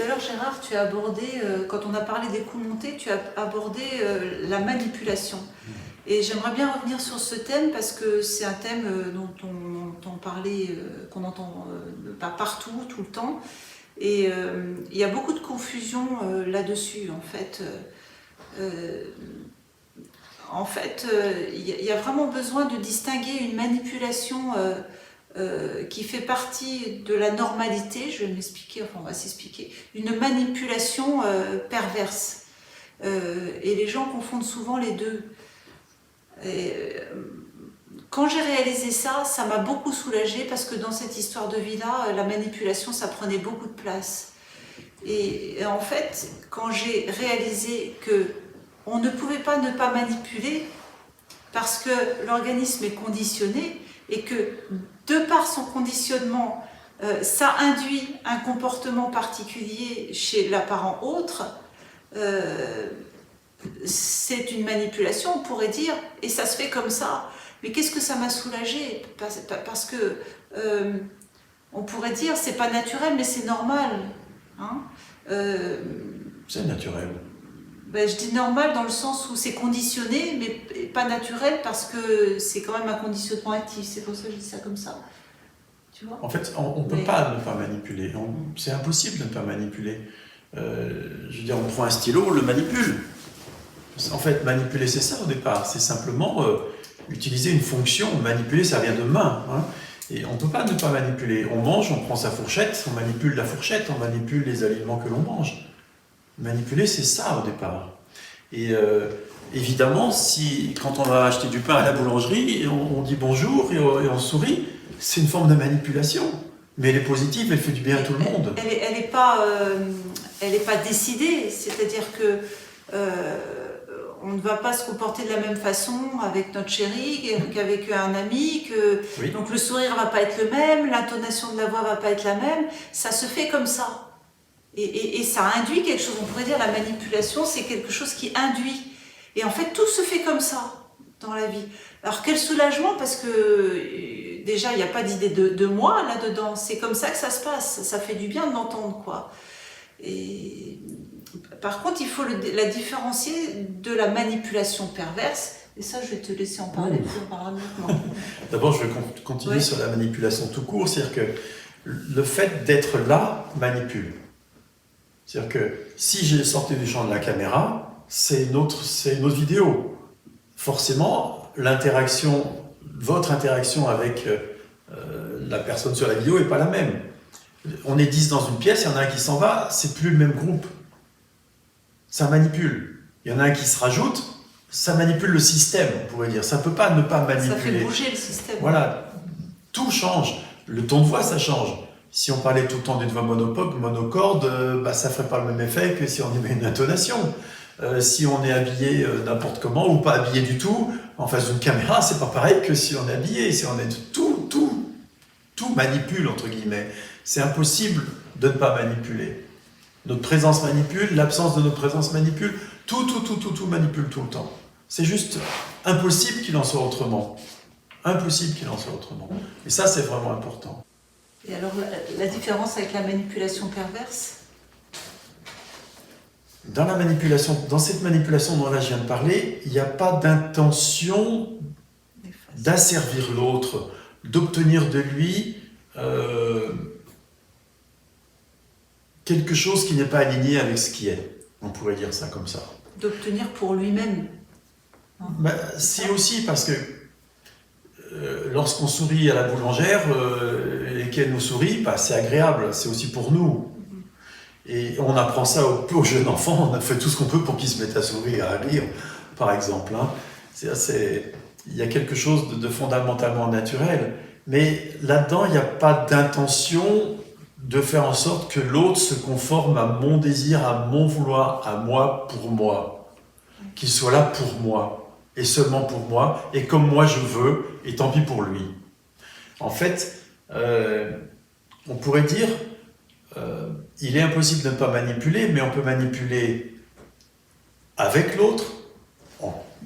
Tout à l'heure, Gérard, tu as abordé, quand on a parlé des coups montés, tu as abordé la manipulation. Et j'aimerais bien revenir sur ce thème parce que c'est un thème dont on entend parler, qu'on entend pas partout, tout le temps. Et il y a beaucoup de confusion là-dessus, en fait. Il y a vraiment besoin de distinguer une manipulation qui fait partie de la normalité, je vais m'expliquer, enfin on va s'expliquer, une manipulation perverse. Et les gens confondent souvent les deux. Quand j'ai réalisé ça, ça m'a beaucoup soulagée parce que dans cette histoire de vie-là, la manipulation, ça prenait beaucoup de place. Et en fait, quand j'ai réalisé que on ne pouvait pas ne pas manipuler parce que l'organisme est conditionné et que de par son conditionnement, ça induit un comportement particulier chez l'apparent autre, c'est une manipulation, on pourrait dire, et ça se fait comme ça. Mais qu'est-ce que ça m'a soulagée? Parce que on pourrait dire c'est pas naturel, mais c'est normal. Hein, c'est naturel. Ben, je dis normal dans le sens où c'est conditionné, mais pas naturel parce que c'est quand même un conditionnement actif. C'est pour ça que je dis ça comme ça. Tu vois ? En fait, on ne peut pas ne pas manipuler. C'est impossible de ne pas manipuler. Je veux dire, on prend un stylo, on le manipule. En fait, manipuler, c'est ça au départ. C'est simplement utiliser une fonction. Manipuler, ça vient de main. Hein. Et on ne peut pas ne pas manipuler. On mange, on prend sa fourchette, on manipule la fourchette, on manipule les aliments que l'on mange. Manipuler, c'est ça au départ. Et évidemment, quand on va acheter du pain à la boulangerie, on dit bonjour et on sourit, c'est une forme de manipulation. Mais elle est positive, elle fait du bien à tout le monde. Elle n'est pas décidée, c'est-à-dire que on ne va pas se comporter de la même façon avec notre chéri qu'avec un ami, oui. Donc le sourire ne va pas être le même, l'intonation de la voix ne va pas être la même, ça se fait comme ça. Et ça induit quelque chose, on pourrait dire la manipulation, c'est quelque chose qui induit. Et en fait, tout se fait comme ça dans la vie. Alors quel soulagement, parce que déjà, il n'y a pas d'idée de moi là-dedans, c'est comme ça que ça se passe, ça fait du bien de l'entendre, quoi. Et par contre, il faut la différencier de la manipulation perverse, et ça, je vais te laisser en parler, puis on parlera mieux. D'abord, je vais continuer sur la manipulation tout court, c'est-à-dire que le fait d'être là manipule. C'est-à-dire que si j'ai sorti du champ de la caméra, c'est une autre vidéo. Forcément, votre interaction avec la personne sur la vidéo n'est pas la même. On est 10 dans une pièce, il y en a un qui s'en va, c'est plus le même groupe. Ça manipule. Il y en a un qui se rajoute, ça manipule le système, on pourrait dire. Ça ne peut pas ne pas manipuler. Ça fait bouger le système. Voilà, tout change. Le ton de voix, ça change. Si on parlait tout le temps d'une voix monocorde, ça ne ferait pas le même effet que si on y met une intonation. Si on est habillé n'importe comment ou pas habillé du tout, en face d'une caméra, c'est pas pareil que si on est habillé. Si on est tout manipule, entre guillemets. C'est impossible de ne pas manipuler. Notre présence manipule, l'absence de notre présence manipule, tout manipule tout le temps. C'est juste impossible qu'il en soit autrement. Impossible qu'il en soit autrement. Et ça, c'est vraiment important. Et alors, la différence avec la manipulation perverse ? Dans cette manipulation dont là je viens de parler, il n'y a pas d'intention d'asservir l'autre, d'obtenir de lui quelque chose qui n'est pas aligné avec ce qui est. On pourrait dire ça comme ça. D'obtenir pour lui-même. C'est aussi parce que lorsqu'on sourit à la boulangère et qu'elle nous sourit, c'est agréable, c'est aussi pour nous. Et on apprend ça aux jeunes enfants, on a fait tout ce qu'on peut pour qu'ils se mettent à sourire, à rire, par exemple. Hein. Il y a quelque chose de fondamentalement naturel, mais là-dedans, il n'y a pas d'intention de faire en sorte que l'autre se conforme à mon désir, à mon vouloir, à moi, pour moi. Qu'il soit là pour moi, et seulement pour moi, et comme moi je veux, et tant pis pour lui. En fait, on pourrait dire, il est impossible de ne pas manipuler, mais on peut manipuler avec l'autre,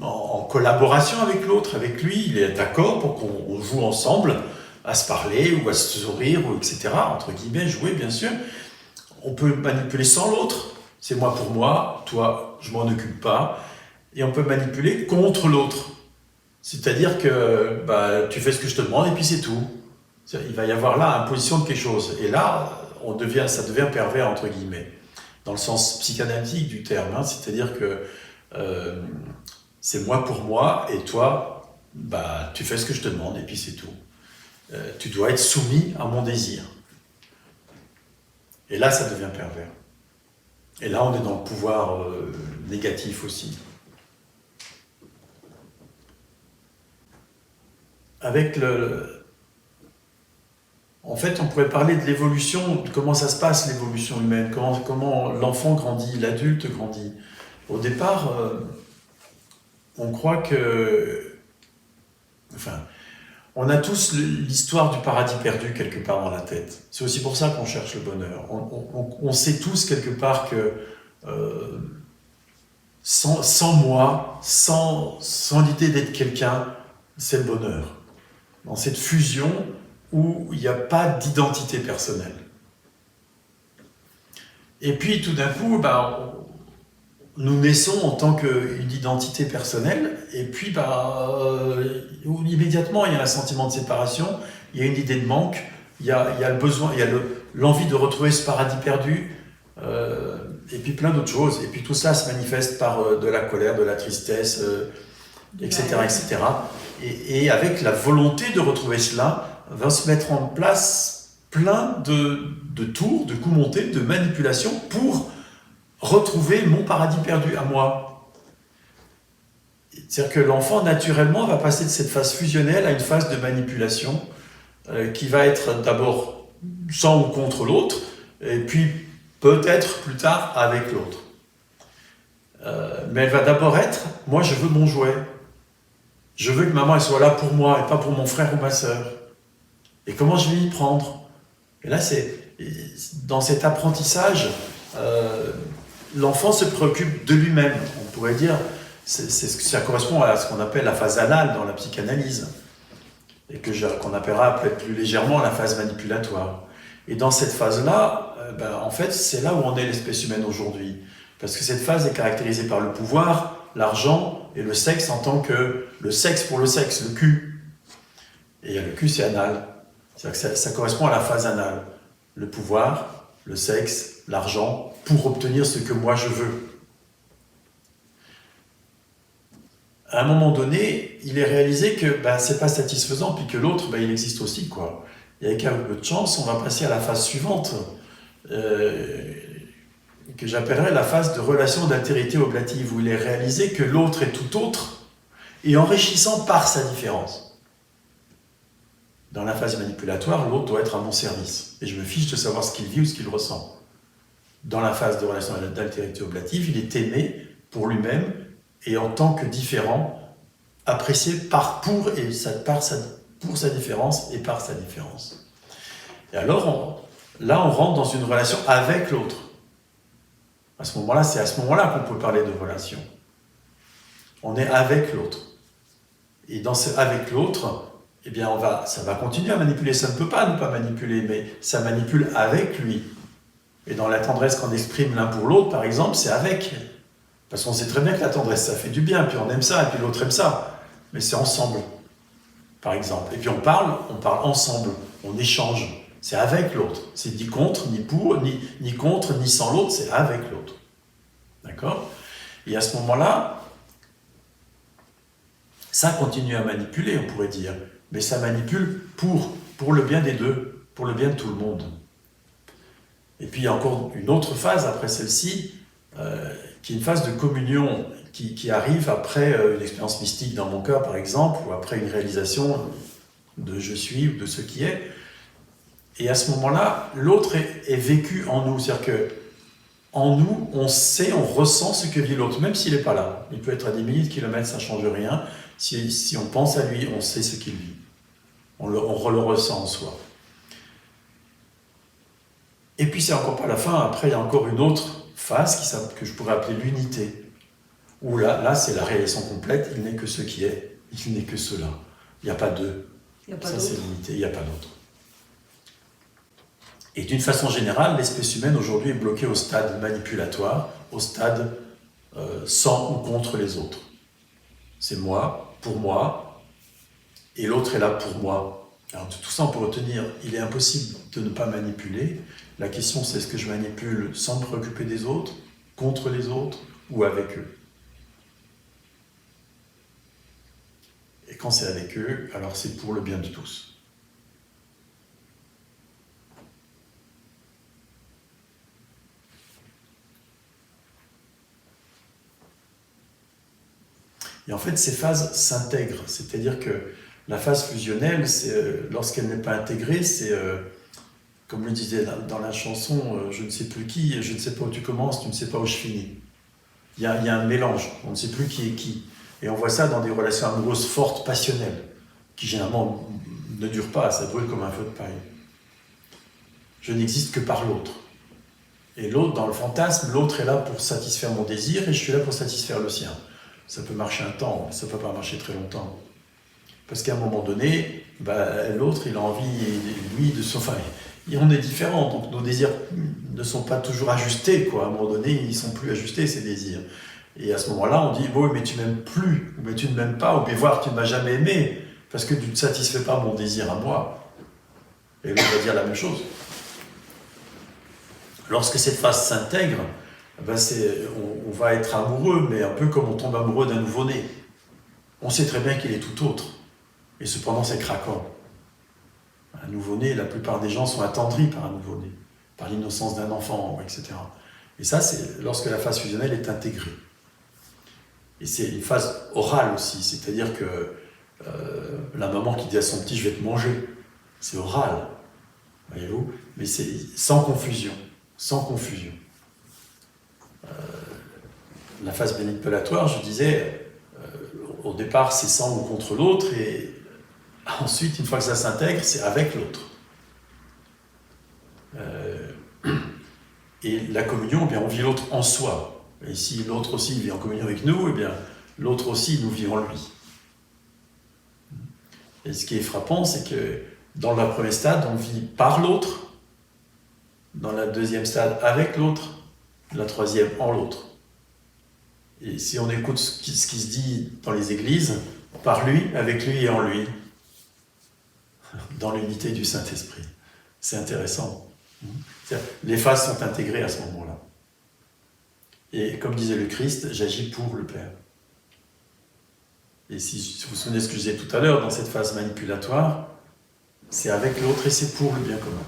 en collaboration avec l'autre, avec lui, il est d'accord pour qu'on joue ensemble, à se parler, ou à se sourire, ou etc., entre guillemets, jouer bien sûr. on peut manipuler sans l'autre. C'est moi pour moi, toi, je m'en occupe pas. Et on peut manipuler contre l'autre. C'est-à-dire que tu fais ce que je te demande et puis c'est tout. Il va y avoir là imposition de quelque chose. Et là, ça devient pervers, entre guillemets, dans le sens psychanalytique du terme. Hein. C'est-à-dire que c'est moi pour moi et toi, tu fais ce que je te demande et puis c'est tout. Tu dois être soumis à mon désir. Et là, ça devient pervers. Et là, on est dans le pouvoir négatif aussi. En fait, on pourrait parler de l'évolution, de comment ça se passe, l'évolution humaine, comment l'enfant grandit, l'adulte grandit. Au départ, on croit que... Enfin, on a tous l'histoire du paradis perdu quelque part dans la tête. C'est aussi pour ça qu'on cherche le bonheur. On sait tous quelque part que sans moi, sans l'idée d'être quelqu'un, c'est le bonheur. Dans cette fusion où il n'y a pas d'identité personnelle. Et puis tout d'un coup, nous naissons en tant qu'une identité personnelle, et puis immédiatement il y a un sentiment de séparation, il y a une idée de manque, il y a le besoin, il y a l'envie de retrouver ce paradis perdu, et puis plein d'autres choses. Et puis tout ça se manifeste par de la colère, de la tristesse, etc., etc. Et avec la volonté de retrouver cela, va se mettre en place plein de tours, de coups montés, de manipulations pour retrouver mon paradis perdu à moi. C'est-à-dire que l'enfant, naturellement, va passer de cette phase fusionnelle à une phase de manipulation qui va être d'abord sans ou contre l'autre, et puis peut-être plus tard avec l'autre. Mais elle va d'abord être, moi je veux mon jouet. Je veux que maman elle soit là pour moi et pas pour mon frère ou ma sœur. Et comment je vais y prendre? Et là, dans cet apprentissage, l'enfant se préoccupe de lui-même. On pourrait dire, ça correspond à ce qu'on appelle la phase anale dans la psychanalyse, et qu'on appellera peut-être plus légèrement la phase manipulatoire. Et dans cette phase-là, en fait, c'est là où on est l'espèce humaine aujourd'hui. Parce que cette phase est caractérisée par le pouvoir, l'argent et le sexe en tant que le sexe pour le sexe, le cul. Et le cul, c'est anal. C'est-à-dire que ça correspond à la phase anale. Le pouvoir, le sexe, l'argent, pour obtenir ce que moi je veux. À un moment donné, il est réalisé que c'est pas satisfaisant, puis que l'autre, il existe aussi, quoi. Et avec un peu de chance, on va passer à la phase suivante, que j'appellerais la phase de relation d'altérité oblative, où il est réalisé que l'autre est tout autre, et enrichissant par sa différence. Dans la phase manipulatoire, l'autre doit être à mon service, et je me fiche de savoir ce qu'il vit ou ce qu'il ressent. Dans la phase de relation d'altérité oblative, il est aimé pour lui-même, et en tant que différent, apprécié pour sa différence et par sa différence. Et alors, là, on rentre dans une relation avec l'autre. À ce moment-là, c'est à ce moment-là qu'on peut parler de relation. On est avec l'autre. Et dans ce avec l'autre, eh bien, ça va continuer à manipuler. Ça ne peut pas ne pas manipuler, mais ça manipule avec lui. Et dans la tendresse qu'on exprime l'un pour l'autre, par exemple, c'est avec. Parce qu'on sait très bien que la tendresse, ça fait du bien, puis on aime ça, et puis l'autre aime ça. Mais c'est ensemble, par exemple. Et puis on parle ensemble, on échange. C'est avec l'autre. C'est ni contre, ni pour, ni contre, ni sans l'autre, c'est avec l'autre. D'accord? Et à ce moment-là, ça continue à manipuler, on pourrait dire. Mais ça manipule pour le bien des deux, pour le bien de tout le monde. Et puis il y a encore une autre phase après celle-ci, qui est une phase de communion qui arrive après une expérience mystique dans mon cas, par exemple, ou après une réalisation de je suis ou de ce qui est. Et à ce moment-là, l'autre est vécu en nous. C'est-à-dire qu'en nous, on sait, on ressent ce que vit l'autre, même s'il n'est pas là. Il peut être à des milliers de kilomètres, ça ne change rien. Si on pense à lui, on sait ce qu'il vit. On le ressent en soi. Et puis c'est encore pas la fin, après il y a encore une autre phase que je pourrais appeler l'unité. Où là c'est la réalisation complète, il n'est que ce qui est, il n'est que cela. Il n'y a pas deux. Ça c'est l'unité, il n'y a pas d'autre. Et d'une façon générale, l'espèce humaine aujourd'hui est bloquée au stade manipulatoire, au stade sans ou contre les autres. C'est moi, pour moi, et l'autre est là pour moi. Alors de tout ça, on peut retenir, il est impossible de ne pas manipuler. La question, c'est est-ce que je manipule sans me préoccuper des autres, contre les autres ou avec eux? Et quand c'est avec eux, alors c'est pour le bien de tous. Et en fait, ces phases s'intègrent, c'est-à-dire que la phase fusionnelle, lorsqu'elle n'est pas intégrée, c'est, comme le disait dans la chanson, je ne sais plus qui, je ne sais pas où tu commences, tu ne sais pas où je finis. Il y a un mélange, on ne sait plus qui est qui. Et on voit ça dans des relations amoureuses fortes, passionnelles, qui généralement ne durent pas, ça brûle comme un feu de paille. Je n'existe que par l'autre. Et l'autre, dans le fantasme, l'autre est là pour satisfaire mon désir et je suis là pour satisfaire le sien. Ça peut marcher un temps, mais ça ne peut pas marcher très longtemps. Parce qu'à un moment donné, l'autre, il a envie, lui, de son... Enfin, on est différents, donc nos désirs ne sont pas toujours ajustés, quoi. À un moment donné, ils ne sont plus ajustés, ces désirs. Et à ce moment-là, on dit, bon, mais tu ne m'aimes plus, ou mais tu ne m'aimes pas, ou mais voir, tu ne m'as jamais aimé, parce que tu ne satisfais pas mon désir à moi. Et l'autre va dire la même chose. Lorsque cette phase s'intègre, on va être amoureux, mais un peu comme on tombe amoureux d'un nouveau-né. On sait très bien qu'il est tout autre, et cependant c'est craquant. Un nouveau-né, la plupart des gens sont attendris par un nouveau-né, par l'innocence d'un enfant, etc. Et ça, c'est lorsque la phase fusionnelle est intégrée. Et c'est une phase orale aussi, c'est-à-dire que la maman qui dit à son petit « je vais te manger », c'est oral, voyez-vous, mais c'est sans confusion, sans confusion. La phase manipulatoire, je disais, au départ c'est sans ou contre l'autre, et ensuite, une fois que ça s'intègre, c'est avec l'autre. Et la communion, eh bien, on vit l'autre en soi. Et si l'autre aussi vit en communion avec nous, eh bien, l'autre aussi, nous vivons lui. Et ce qui est frappant, c'est que dans le premier stade, on vit par l'autre, dans le deuxième stade, avec l'autre, la troisième, en l'autre. Et si on écoute ce qui se dit dans les églises, par lui, avec lui et en lui, dans l'unité du Saint-Esprit. C'est intéressant. Les phases sont intégrées à ce moment-là. Et comme disait le Christ, j'agis pour le Père. Et si vous vous souvenez de ce que je disais tout à l'heure, dans cette phase manipulatoire, c'est avec l'autre et c'est pour le bien commun.